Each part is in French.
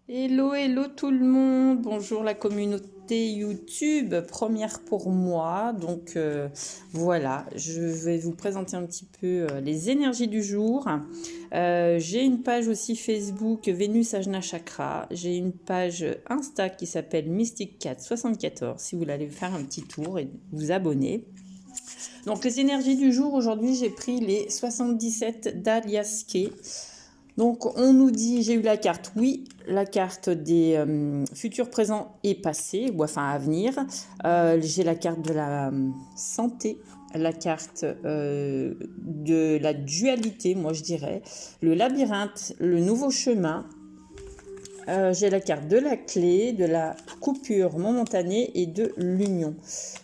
Hello, hello tout le monde. Bonjour la communauté YouTube. Première pour moi. Voilà, je vais vous présenter un petit peu les énergies du jour. J'ai une page aussi Facebook Vénus Ajna Chakra. J'ai une page Insta qui s'appelle Mystic Cat 74. Si vous voulez aller faire un petit tour et vous abonner. Donc les énergies du jour, aujourd'hui j'ai pris les 77 d'Alias Kay. Donc on nous dit, j'ai eu la carte, oui, la carte des futurs présents et passés, ou enfin à venir. J'ai la carte de la santé, la carte de la dualité, moi je dirais, le labyrinthe, le nouveau chemin. J'ai la carte de la clé, de la coupure momentanée et de l'union.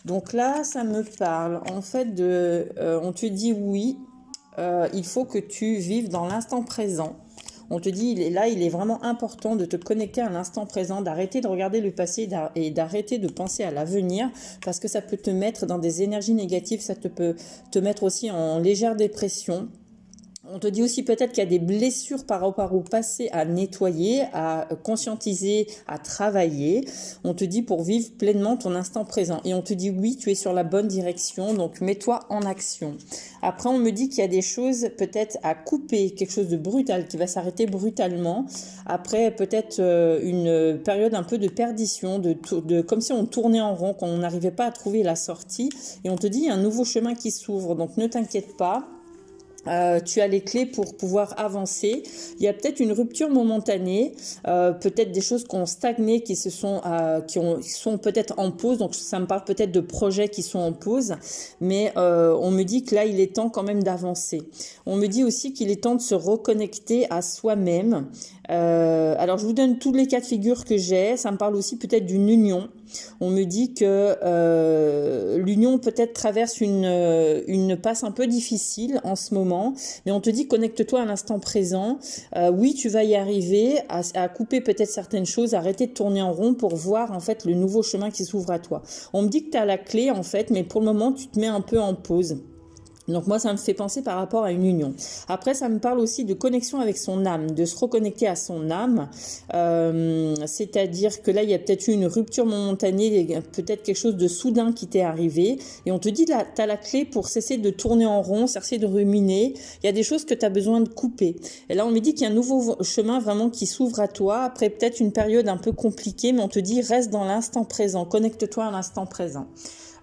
Donc là, ça me parle en fait on te dit oui, il faut que tu vives dans l'instant présent. On te dit, il est vraiment important de te connecter à l'instant présent, d'arrêter de regarder le passé et d'arrêter de penser à l'avenir, parce que ça peut te mettre dans des énergies négatives, ça peut te mettre aussi en légère dépression. On te dit aussi peut-être qu'il y a des blessures par rapport au passé à nettoyer, à conscientiser, à travailler. On te dit pour vivre pleinement ton instant présent. Et on te dit oui, tu es sur la bonne direction, donc mets-toi en action. Après, on me dit qu'il y a des choses peut-être à couper, quelque chose de brutal qui va s'arrêter brutalement. Après, peut-être une période un peu de perdition, comme si on tournait en rond, qu'on n'arrivait pas à trouver la sortie. Et on te dit il y a un nouveau chemin qui s'ouvre, donc ne t'inquiète pas. Tu as les clés pour pouvoir avancer. Il y a peut-être une rupture momentanée, peut-être des choses qui ont stagné, qui sont peut-être en pause. Donc ça me parle peut-être de projets qui sont en pause, mais on me dit que là il est temps quand même d'avancer. On me dit aussi qu'il est temps de se reconnecter à soi-même. Alors je vous donne tous les cas de figure que j'ai. Ça me parle aussi peut-être d'une union. On me dit que l'union peut-être traverse une passe un peu difficile en ce moment, mais on te dit connecte-toi à l'instant présent. Oui, tu vas y arriver à couper peut-être certaines choses, arrêter de tourner en rond pour voir en fait le nouveau chemin qui s'ouvre à toi. On me dit que tu as la clé en fait, mais pour le moment tu te mets un peu en pause. Donc moi, ça me fait penser par rapport à une union. Après, ça me parle aussi de connexion avec son âme, de se reconnecter à son âme. C'est-à-dire que là, il y a peut-être eu une rupture momentanée, peut-être quelque chose de soudain qui t'est arrivé. Et on te dit, là, tu as la clé pour cesser de tourner en rond, cesser de ruminer. Il y a des choses que tu as besoin de couper. Et là, on me dit qu'il y a un nouveau chemin vraiment qui s'ouvre à toi. Après peut-être une période un peu compliquée, mais on te dit, reste dans l'instant présent, connecte-toi à l'instant présent.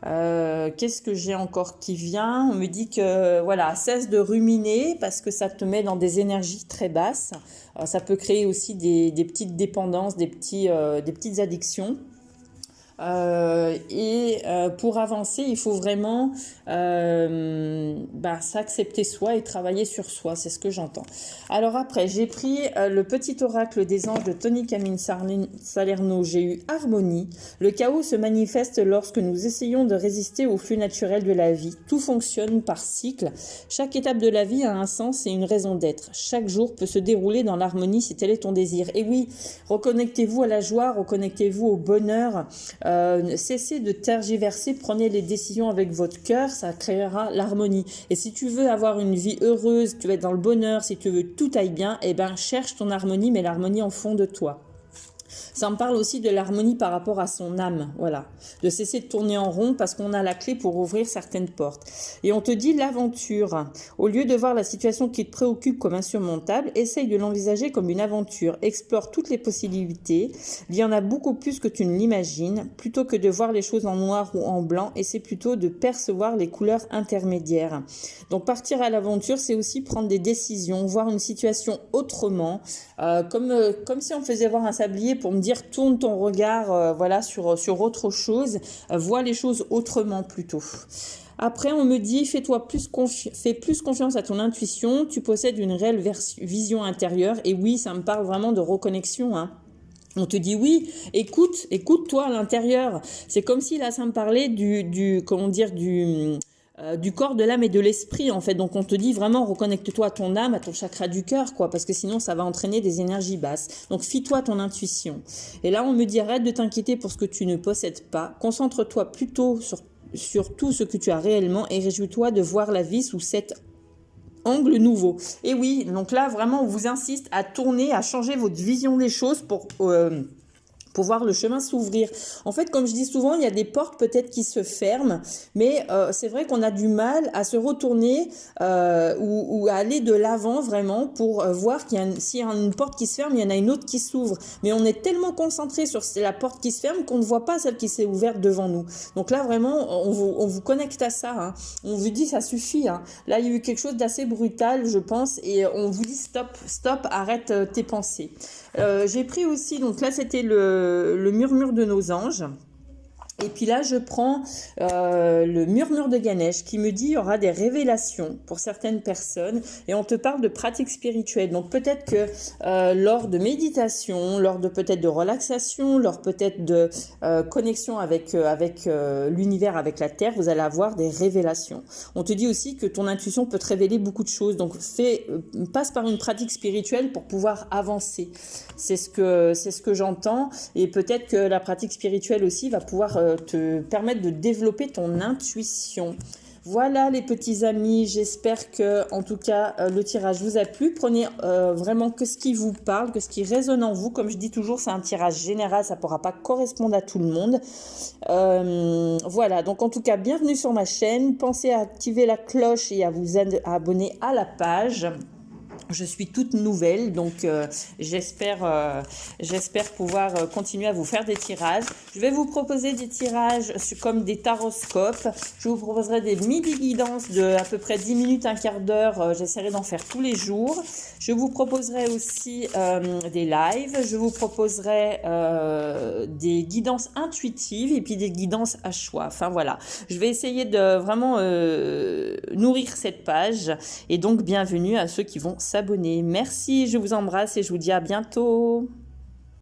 Qu'est-ce que j'ai encore qui vient? On me dit que voilà, cesse de ruminer parce que ça te met dans des énergies très basses. Ça peut créer aussi des petites dépendances, des petites addictions. Pour avancer, il faut vraiment s'accepter soi et travailler sur soi, c'est ce que j'entends. Alors après, j'ai pris le petit oracle des anges de Tony Camille Salerno, j'ai eu harmonie. Le chaos se manifeste lorsque nous essayons de résister au flux naturel de la vie. Tout fonctionne par cycle. Chaque étape de la vie a un sens et une raison d'être. Chaque jour peut se dérouler dans l'harmonie si tel est ton désir. Et oui, reconnectez-vous à la joie, reconnectez-vous au bonheur. Cessez de tergiverser, prenez les décisions avec votre cœur, ça créera l'harmonie. Et si tu veux avoir une vie heureuse, tu veux être dans le bonheur, si tu veux que tout aille bien, eh ben cherche ton harmonie, mais l'harmonie en fond de toi. Ça me parle aussi de l'harmonie par rapport à son âme, voilà. De cesser de tourner en rond parce qu'on a la clé pour ouvrir certaines portes. Et on te dit l'aventure. Au lieu de voir la situation qui te préoccupe comme insurmontable, essaye de l'envisager comme une aventure. Explore toutes les possibilités. Il y en a beaucoup plus que tu ne l'imagines. Plutôt que de voir les choses en noir ou en blanc, essaie plutôt de percevoir les couleurs intermédiaires. Donc partir à l'aventure, c'est aussi prendre des décisions, voir une situation autrement, comme si on faisait voir un sablier pour me dire tourne ton regard sur autre chose, vois les choses autrement plutôt. Après, on me dit fais plus confiance à ton intuition, tu possèdes une réelle vision intérieure. Et oui, ça me parle vraiment de reconnexion, hein. On te dit oui, écoute-toi à l'intérieur. C'est comme si là, ça me parlait du corps, de l'âme et de l'esprit en fait. Donc on te dit vraiment reconnecte-toi à ton âme, à ton chakra du cœur quoi, parce que sinon ça va entraîner des énergies basses. Donc fie-toi à ton intuition. Et là on me dit arrête de t'inquiéter pour ce que tu ne possèdes pas, concentre-toi plutôt sur tout ce que tu as réellement et réjouis-toi de voir la vie sous cet angle nouveau. Et oui, donc là, vraiment, on vous insiste à tourner, à changer votre vision des choses pour voir le chemin s'ouvrir. En fait, comme je dis souvent, il y a des portes peut-être qui se ferment, mais c'est vrai qu'on a du mal à se retourner ou à aller de l'avant vraiment pour voir s'il y a une porte qui se ferme, il y en a une autre qui s'ouvre. Mais on est tellement concentré sur la porte qui se ferme qu'on ne voit pas celle qui s'est ouverte devant nous. Donc là, vraiment, on vous connecte à ça. Hein. On vous dit, ça suffit. Hein. Là, il y a eu quelque chose d'assez brutal, je pense, et on vous dit, stop, arrête tes pensées. J'ai pris aussi, donc là, c'était le murmure de nos anges. Et puis là, je prends le murmure de Ganesh qui me dit il y aura des révélations pour certaines personnes et on te parle de pratiques spirituelles. Donc peut-être que lors de méditation, lors de peut-être de relaxation, lors peut-être de connexion avec l'univers, avec la terre, vous allez avoir des révélations. On te dit aussi que ton intuition peut te révéler beaucoup de choses. Donc passe par une pratique spirituelle pour pouvoir avancer. C'est ce que j'entends et peut-être que la pratique spirituelle aussi va pouvoir te permettre de développer ton intuition. Voilà les petits amis, j'espère que en tout cas le tirage vous a plu. Prenez vraiment que ce qui vous parle, que ce qui résonne en vous. Comme je dis toujours, c'est un tirage général, ça ne pourra pas correspondre à tout le monde. Voilà, donc en tout cas, bienvenue sur ma chaîne. Pensez à activer la cloche et à vous abonner à la page. Je suis toute nouvelle, donc j'espère pouvoir continuer à vous faire des tirages. Je vais vous proposer des tirages comme des taroscopes. Je vous proposerai des midi-guidances de à peu près 10 minutes, un quart d'heure. J'essaierai d'en faire tous les jours. Je vous proposerai aussi des lives. Je vous proposerai des guidances intuitives et puis des guidances à choix. Enfin voilà, je vais essayer de vraiment nourrir cette page. Et donc, bienvenue à ceux qui vont s'abonner. Merci, je vous embrasse et je vous dis à bientôt.